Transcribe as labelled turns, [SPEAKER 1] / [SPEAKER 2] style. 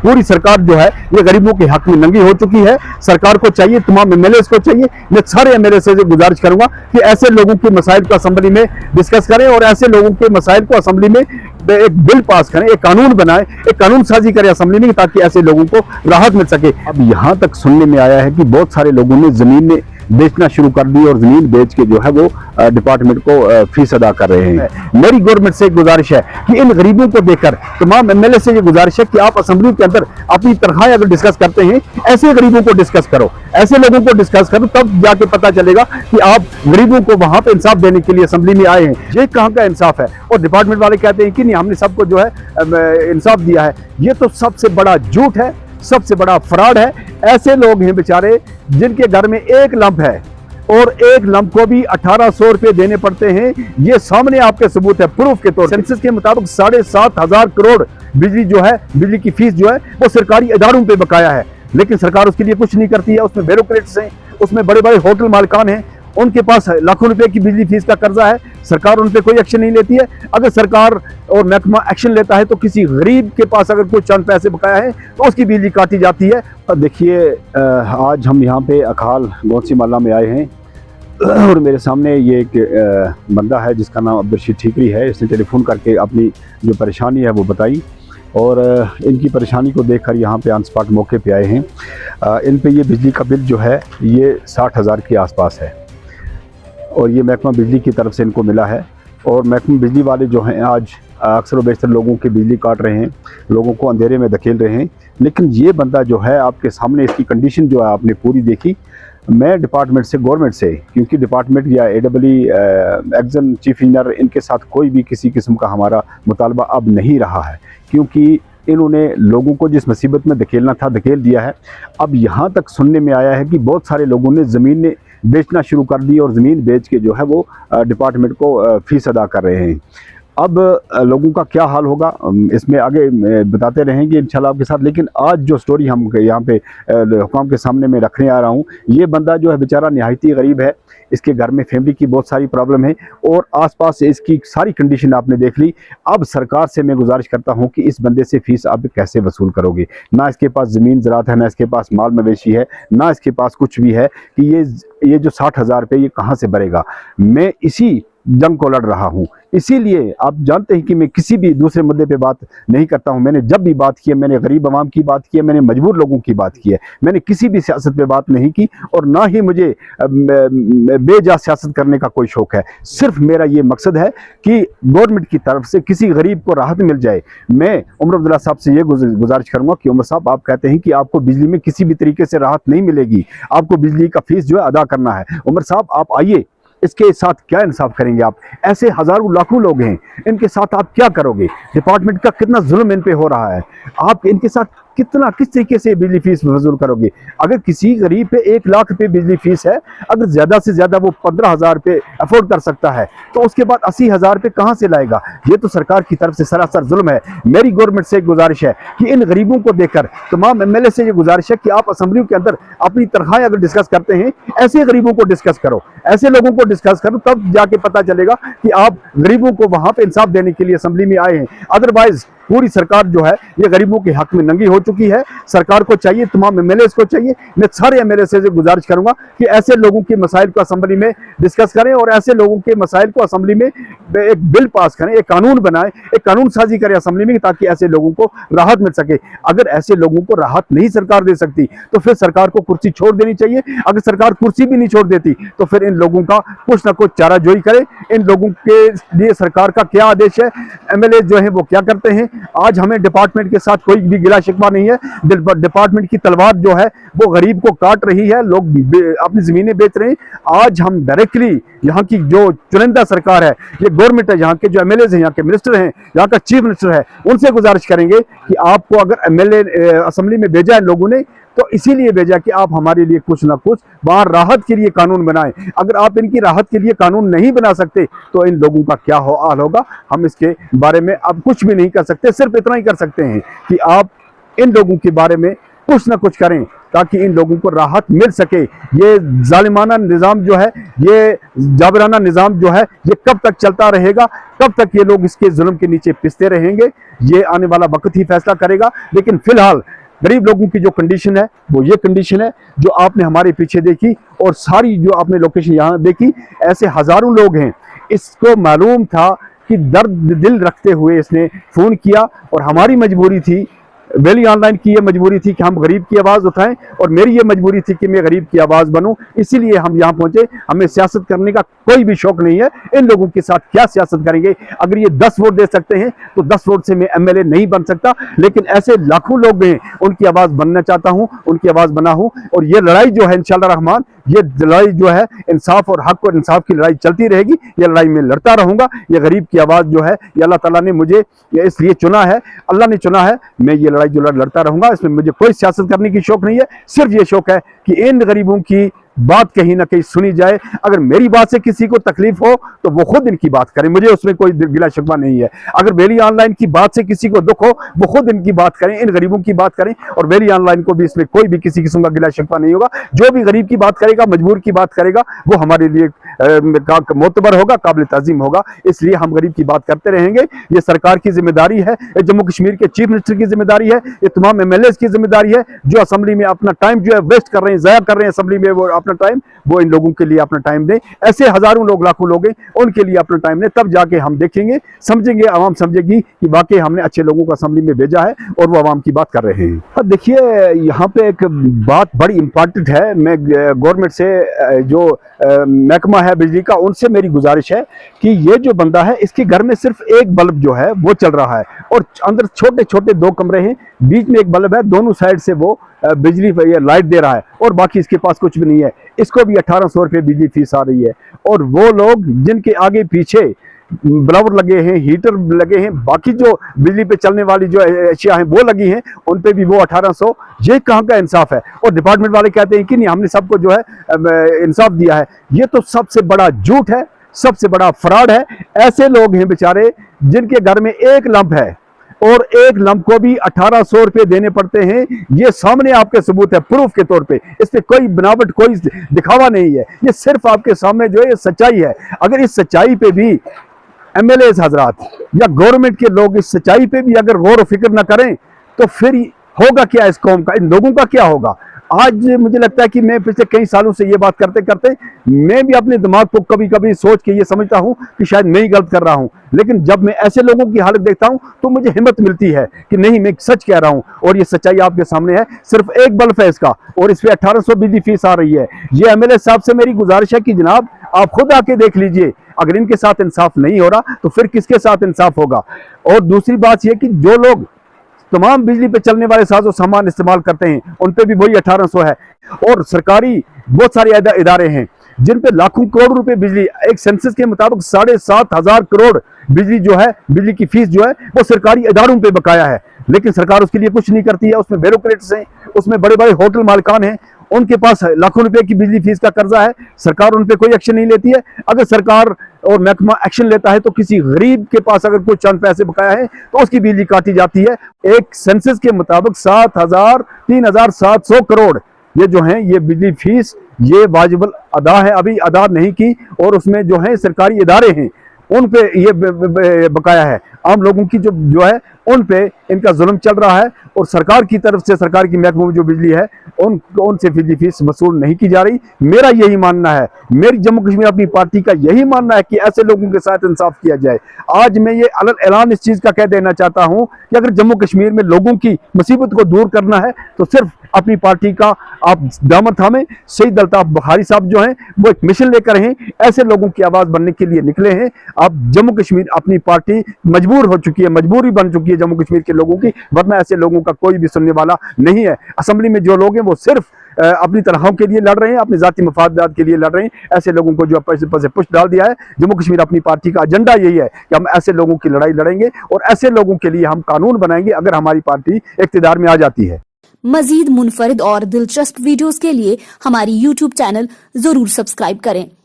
[SPEAKER 1] पूरी सरकार जो है ये गरीबों के हक में नंगी हो चुकी है। सरकार को चाहिए, तमाम एमएलए को चाहिए, मैं सारे एमएलए से गुजारिश करूंगा कि ऐसे लोगों के मसाइल को असेंबली में डिस्कस करें और ऐसे लोगों के मसाइल को असेंबली में एक बिल पास करें, एक कानून बनाए, एक कानून साजी करें असेंबली में, ताकि ऐसे लोगों को राहत मिल सके। अब यहाँ तक सुनने में आया है कि बहुत सारे लोगों ने जमीन बेचना शुरू कर दी और जमीन बेच के जो है वो डिपार्टमेंट को फीस अदा कर रहे हैं। मेरी गवर्नमेंट से एक गुजारिश है कि इन गरीबों को देखकर तमाम एमएलए से ये गुजारिश है कि आप असेंबली के अंदर अपनी तनख्वाहें अगर डिस्कस करते हैं, ऐसे गरीबों को डिस्कस करो, ऐसे लोगों को डिस्कस करो, तब जाके पता चलेगा कि आप गरीबों को वहां पे इंसाफ देने के लिए असेंबली में आए हैं। ये कहाँ का इंसाफ है? और डिपार्टमेंट वाले कहते हैं कि नहीं, हमने सबको जो है इंसाफ दिया है। ये तो सबसे बड़ा झूठ है, सबसे बड़ा फ्रॉड है। ऐसे लोग हैं बेचारे जिनके घर में एक लंप है और एक लंप को भी 1800 रुपए देने पड़ते हैं। ये सामने आपके सबूत है, प्रूफ के तौर पर। सेंसस के मुताबिक 7,500 करोड़ बिजली जो है, बिजली की फीस जो है वो सरकारी इदारों पे बकाया है, लेकिन सरकार उसके लिए कुछ नहीं करती है। उसमें ब्यूरोक्रेट्स हैं, उसमें बड़े बड़े होटल मालिकान हैं, उनके पास लाखों रुपए की बिजली फीस का कर्जा है, सरकार उन पर कोई एक्शन नहीं लेती है। अगर सरकार और महकमा एक्शन लेता है तो किसी गरीब के पास अगर कोई चंद पैसे बकाया है तो उसकी बिजली काटी जाती है। देखिए, आज हम यहाँ पे अखाल गौसी माला में आए हैं और मेरे सामने ये एक बंदा है जिसका नाम अब्दुल ठीकरी है। इसने टेलीफोन करके अपनी जो परेशानी है वो बताई और इनकी परेशानी को देखकर यहाँ पे ऑन स्पॉट मौके पे आए हैं। इन पे ये बिजली का बिल जो है ये 60,000 के आसपास है और ये महकमा बिजली की तरफ से इनको मिला है। और महकमा बिजली वाले जो हैं आज अक्सर व बेशतर लोगों की बिजली काट रहे हैं, लोगों को अंधेरे में धकेल रहे हैं। लेकिन ये बंदा जो है आपके सामने, इसकी कंडीशन जो है आपने पूरी देखी। मैं डिपार्टमेंट से, गवर्नमेंट से, क्योंकि डिपार्टमेंट या AEE एक्जन चीफ इंजीनियर, इनके साथ कोई भी किसी किस्म का हमारा मुतालबा अब नहीं रहा है, क्योंकि इन्होंने लोगों को जिस मुसीबत में धकेलना था धकेल दिया है। अब यहाँ तक सुनने में आया है कि बहुत सारे लोगों ने ज़मीन बेचना शुरू कर दी और ज़मीन बेच के जो है वो डिपार्टमेंट को फीस अदा कर रहे हैं। अब लोगों का क्या हाल होगा इसमें आगे बताते रहेंगे इंशाल्लाह आपके साथ। लेकिन आज जो स्टोरी हम यहाँ पे हुकाम के सामने में रखने आ रहा हूँ, ये बंदा जो है बेचारा निहायती गरीब है। इसके घर में फैमिली की बहुत सारी प्रॉब्लम है और आसपास से इसकी सारी कंडीशन आपने देख ली। अब सरकार से मैं गुजारिश करता हूँ कि इस बंदे से फीस आप कैसे वसूल करोगे? ना इसके पास ज़मीन ज़रात है, ना इसके पास माल मवेशी है, ना इसके पास कुछ भी है कि ये जो 60,000 रुपये ये कहाँ से भरेगा? मैं इसी जंग को लड़ रहा हूँ। इसीलिए आप जानते हैं कि मैं किसी भी दूसरे मुद्दे पे बात नहीं करता हूँ। मैंने जब भी बात की है, मैंने गरीब आवाम की बात की है, मैंने मजबूर लोगों की बात की है। मैंने किसी भी सियासत पे बात नहीं की और ना ही मुझे बेजा सियासत करने का कोई शौक है। सिर्फ मेरा ये मकसद है कि गवर्नमेंट की तरफ से किसी गरीब को राहत मिल जाए। मैं उमर अब्दुल्ला साहब से ये गुजारिश करूँगा कि उमर साहब, आप कहते हैं कि आपको बिजली में किसी भी तरीके से राहत नहीं मिलेगी, आपको बिजली का फीस जो है अदा करना है। उमर साहब, आप आइए, इसके साथ क्या इंसाफ करेंगे आप? ऐसे हजारों लाखों लोग हैं, इनके साथ आप क्या करोगे? डिपार्टमेंट का कितना जुल्म इन पे हो रहा है, आप इनके साथ किस तरीके से बिजली फीस वसूल करोगे? अगर किसी गरीब पे 1 लाख रुपये बिजली फीस है, अगर ज़्यादा से ज़्यादा वो 15,000 रुपये अफोर्ड कर सकता है, तो उसके बाद 80,000 रुपये कहाँ से लाएगा? ये तो सरकार की तरफ से सरासर जुल्म है। मेरी गवर्नमेंट से एक गुजारिश है कि इन गरीबों को देखकर तमाम एमएलए से ये गुजारिश है कि आप असेंबली के अंदर अपनी तनख्वाहें अगर डिस्कस करते हैं, ऐसे गरीबों को डिस्कस करो, ऐसे लोगों को डिस्कस करो, तब जाके पता चलेगा कि आप गरीबों को वहां पे इंसाफ देने के लिए असेंबली में आए हैं। अदरवाइज पूरी सरकार जो है ये गरीबों के हक में नंगी हो चुकी है। सरकार को चाहिए, तमाम एमएलए को चाहिए, मैं सारे एमएलए से गुजारिश करूंगा कि ऐसे लोगों के मसाइल को असेंबली में डिस्कस करें और ऐसे लोगों के मसाइल को असेंबली में एक बिल पास करें, एक कानून बनाएं, एक कानून साजी करें असेंबली में, ताकि ऐसे लोगों को राहत मिल सके। अगर ऐसे लोगों को राहत नहीं सरकार दे सकती तो फिर सरकार को कुर्सी छोड़ देनी चाहिए। अगर सरकार कुर्सी भी नहीं छोड़ देती तो फिर इन लोगों का कुछ ना कुछ चाराजोई करे। इन लोगों के लिए सरकार का क्या आदेश है, एमएलए जो है वो क्या करते हैं? आज हमें डिपार्टमेंट के साथ कोई भी गिला शिकवा नहीं है। डिपार्टमेंट की तलवार जो है वो गरीब को काट रही है, लोग अपनी जमीनें बेच रहे हैं। आज हम डायरेक्टली यहाँ की जो चुनिंदा सरकार है, ये गवर्नमेंट है, यहाँ के जो एमएलए हैं, यहाँ के मिनिस्टर हैं, यहाँ का चीफ मिनिस्टर है, उनसे गुजारिश करेंगे कि आपको अगर एमएलए असेंबली में भेजा है लोगों ने, तो इसीलिए भेजा कि आप हमारे लिए कुछ ना कुछ वहां राहत के लिए कानून बनाएं। अगर आप इनकी राहत के लिए कानून नहीं बना सकते तो इन लोगों का क्या हाल होगा, हम इसके बारे में अब कुछ भी नहीं कर सकते। सिर्फ इतना ही कर सकते हैं कि आप इन लोगों के बारे में कुछ ना कुछ करें, ताकि इन लोगों को राहत मिल सके। ये जालिमाना निज़ाम जो है, ये जाबराना निज़ाम जो है, ये कब तक चलता रहेगा, कब तक ये लोग इसके जुल्म के नीचे पिसते रहेंगे, ये आने वाला वक्त ही फैसला करेगा। लेकिन फिलहाल गरीब लोगों की जो कंडीशन है वो ये कंडीशन है जो आपने हमारे पीछे देखी, और सारी जो आपने लोकेशन यहाँ देखी, ऐसे हजारों लोग हैं। इसको मालूम था कि दर्द दिल रखते हुए इसने फ़ोन किया, और हमारी मजबूरी थी, वैली ऑनलाइन की ये मजबूरी थी कि हम गरीब की आवाज़ उठाएं, और मेरी ये मजबूरी थी कि मैं गरीब की आवाज़ बनूं। इसीलिए हम यहाँ पहुंचे। हमें सियासत करने का कोई भी शौक नहीं है। इन लोगों के साथ क्या सियासत करेंगे? अगर ये 10 वोट दे सकते हैं तो 10 वोट से मैं एमएलए नहीं बन सकता, लेकिन ऐसे लाखों लोग हैं, उनकी आवाज़ बनना चाहता हूँ, उनकी आवाज़ बना हूँ। और ये लड़ाई जो है इंशाअल्लाह रहमान, ये लड़ाई जो है इंसाफ और हक और इंसाफ की लड़ाई चलती रहेगी। ये लड़ाई में लड़ता रहूंगा। ये गरीब की आवाज़ जो है, ये अल्लाह ताला ने मुझे इसलिए चुना है, अल्लाह ने चुना है। मैं ये लड़ाई जो लड़ता रहूंगा। इसमें मुझे कोई सियासत करने की शौक नहीं है। सिर्फ ये शौक है कि इन गरीबों की बात कहीं ना कहीं सुनी जाए। अगर मेरी बात से किसी को तकलीफ हो तो वो खुद इनकी बात करें, मुझे उसमें कोई गिला शिकवा नहीं है। अगर वैली ऑनलाइन की बात से किसी को दुख हो, वो खुद इनकी बात करें, इन गरीबों की बात करें। और वैली ऑनलाइन को भी इसमें कोई भी किसी किस्म का गिला शिकवा नहीं होगा। जो भी गरीब की बात करेगा, मजबूर की बात करेगा, वो हमारे लिए मोतबर होगा, काबिल ताज़ीम होगा। इसलिए हम गरीब की बात करते रहेंगे। ये सरकार की जिम्मेदारी है, ये जम्मू कश्मीर के चीफ मिनिस्टर की जिम्मेदारी है, ये तमाम एमएलए की जिम्मेदारी है जो असेंबली में अपना टाइम जो है वेस्ट कर रहे हैं, ज़ाया कर रहे हैं असेंबली में वो अपना टाइम, वो इन लोगों के लिए अपना टाइम दें। ऐसे हजारों लोग, लाखों लोग हैं, उनके लिए अपना टाइम दें। तब जाके हम देखेंगे, समझेंगे, आवाम समझेगी कि वाकई हमने अच्छे लोगों को असेंबली में भेजा है और वो आवाम की बात कर रहे हैं। अब देखिए, यहाँ पे एक बात बड़ी इंपॉर्टेंट है। मैं गवर्नमेंट से, जो महकमा है बिजली का, उनसे मेरी गुजारिश है कि ये जो बंदा है, इसके घर में सिर्फ एक बल्ब जो है वो चल रहा है, और अंदर छोटे छोटे 2 कमरे हैं, बीच में एक बल्ब है, दोनों साइड से वो बिजली लाइट दे रहा है, और बाकी इसके पास कुछ भी नहीं है। इसको भी 1800 रुपये बिजली फीस आ रही है। और वो लोग जिनके आगे पीछे ब्लावर लगे हैं, हीटर लगे हैं, बाकी जो बिजली पे चलने वाली जो अशिया हैं वो लगी हैं, उन पे भी वो 1800। ये कहाँ का इंसाफ है? और डिपार्टमेंट वाले कहते हैं कि नहीं, हमने सबको जो है इंसाफ दिया है। ये तो सबसे बड़ा झूठ है, सबसे बड़ा फ्रॉड है। ऐसे लोग हैं बेचारे जिनके घर में एक लंप है, और एक लंप को भी 1800 रुपये देने पड़ते हैं। ये सामने आपके सबूत है, प्रूफ के तौर पे। इस पे कोई बनावट, कोई दिखावा नहीं है। ये सिर्फ आपके सामने जो है ये सच्चाई है। अगर इस सच्चाई पे भी एमएलए हजरात या गवर्नमेंट के लोग इस सच्चाई पे भी अगर गौर फिक्र न करें, तो फिर होगा क्या इस कौम का, इन लोगों का क्या होगा? आज मुझे लगता है कि मैं पिछले कई सालों से ये बात करते करते मैं भी अपने दिमाग को कभी कभी सोच के ये समझता हूँ कि शायद मैं ही गलत कर रहा हूँ। लेकिन जब मैं ऐसे लोगों की हालत देखता हूँ तो मुझे हिम्मत मिलती है कि नहीं, मैं सच कह रहा हूँ। और ये सच्चाई आपके सामने है। सिर्फ एक बल्ब है इसका, और इस पर 1800 बिजली फीस आ रही है। ये एमएलए साहब से मेरी गुजारिश है कि जनाब आप खुद आके देख लीजिए। अगर इनके साथ इंसाफ नहीं हो रहा तो फिर किसके साथ इंसाफ होगा? और दूसरी बात यह कि जो लोग तमाम बिजली पे चलने वाले साजो सामान इस्तेमाल करते हैं, उन पे भी वही 1800 है। और सरकारी बहुत सारे इदारे हैं जिन पे लाखों करोड़ रुपए बिजली, एक सेंसस के मुताबिक 7,500 करोड़ बिजली जो है, बिजली की फीस जो है वो सरकारी इदारों पे बकाया है। लेकिन सरकार उसके लिए कुछ नहीं करती है। उसमें ब्यूरोक्रेट्स हैं, उसमें बड़े बड़े होटल मालिकान हैं, उनके पास लाखों रुपए की बिजली फीस का कर्जा है। सरकार उन पे कोई एक्शन नहीं लेती है। अगर सरकार और महकमा एक्शन लेता है तो किसी गरीब के पास अगर कोई चंद पैसे बकाया है तो उसकी बिजली काटी जाती है। एक सेंसस के मुताबिक 3,700 करोड़ ये जो है, ये बिजली फीस ये वाजिबल अदा है, अभी अदा नहीं की। और उसमें जो है सरकारी इदारे हैं उन पे ये बकाया है। आम लोगों की जो है उन पे इनका जुल्म चल रहा है। और सरकार की तरफ से, सरकार की महकमे में जो बिजली है उनसे बिजली फीस वसूल नहीं की जा रही। मेरा यही मानना है, मेरी जम्मू कश्मीर अपनी पार्टी का यही मानना है कि ऐसे लोगों के साथ इंसाफ किया जाए। आज मैं ये ऐलान इस चीज़ का कह देना चाहता हूँ कि अगर जम्मू कश्मीर में लोगों की मुसीबत को दूर करना है तो सिर्फ अपनी पार्टी का आप दामन थामें। सईद अल्ताफ बुखारी साहब जो हैं वो एक मिशन लेकर हैं, ऐसे लोगों की आवाज़ बनने के लिए निकले हैं। अब जम्मू कश्मीर अपनी पार्टी मजबूर हो चुकी है, मजबूरी बन चुकी है जम्मू कश्मीर के लोगों की, वरना ऐसे लोगों का कोई भी सुनने वाला नहीं है। असेंबली में जो लोग हैं वो सिर्फ अपनी तनख्वाहों के लिए लड़ रहे हैं, अपनी जाती मफादात के लिए लड़ रहे हैं। ऐसे लोगों को जो पैसे पुश डाल दिया है। जम्मू कश्मीर अपनी पार्टी का एजेंडा यही है कि हम ऐसे लोगों की लड़ाई लड़ेंगे और ऐसे लोगों के लिए हम कानून बनाएंगे अगर हमारी पार्टी इख्तिदार में आ जाती है।
[SPEAKER 2] मजीद मुनफरिद और दिलचस्प वीडियोस के लिए हमारी YouTube चैनल जरूर सब्सक्राइब करें।